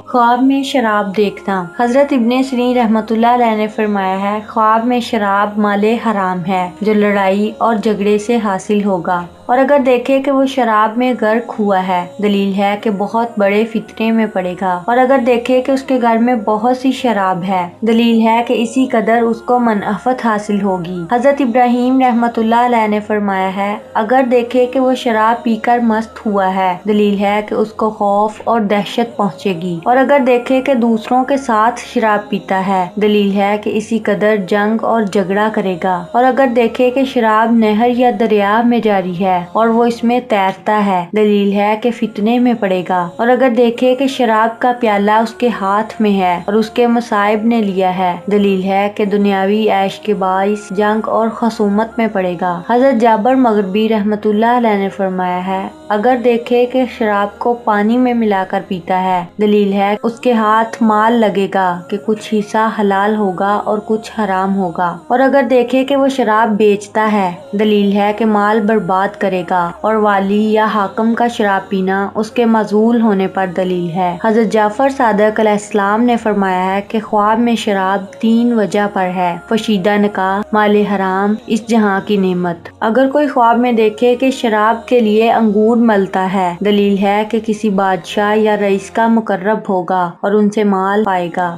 ख्वाब में शराब देखना। हजरत इब्ने सिरीन रहमतुल्लाह अलैह ने फरमाया है, ख्वाब में शराब माले हराम है जो लड़ाई और झगड़े से हासिल होगा, और अगर देखे कि वो शराब में गर्क हुआ है, दलील है कि बहुत बड़े फितने में पड़ेगा। और अगर देखे कि उसके घर में बहुत सी शराब है, दलील है कि इसी कदर उसको मनअफत हासिल होगी। हजरत इब्राहीम रहमतुल्लाह अलैह ने फरमाया है, अगर देखे कि वो शराब पीकर मस्त हुआ है, दलील है कि उसको खौफ और दहशत पहुँचेगी। और अगर देखे कि दूसरों के साथ शराब पीता है, दलील है कि इसी कदर जंग और झगड़ा करेगा। और अगर देखे कि शराब नहर या दरिया में जारी है और वो इसमें तैरता है, दलील है कि फितने में पड़ेगा। और अगर देखे कि शराब का प्याला उसके हाथ में है और उसके मसाइब ने लिया है, दलील है कि दुनियावी ऐश के बाइस जंग और खसूमत में पड़ेगा। हजरत जाबर मगरबी रहमतुल्लाह अलैह ने फरमाया है, अगर देखे कि शराब को पानी में मिलाकर पीता है, दलील है उसके हाथ माल लगेगा कि कुछ हिस्सा हलाल होगा और कुछ हराम होगा। और अगर देखे कि वो शराब बेचता है, दलील है कि माल बर्बाद करेगा। और वाली या हाकम का शराब पीना उसके मजूल होने पर दलील है। हजरत जाफर सादिक अलैहिस्सलाम ने फरमाया है कि ख्वाब में शराब 3 वजह पर है, फशीदा निकाह, माले हराम, इस जहां की नेमत। अगर कोई ख्वाब में देखे कि शराब के लिए अंगूर मलता है, दलील है कि किसी बादशाह या रईस का मुकर्रब होगा और उनसे माल पाएगा।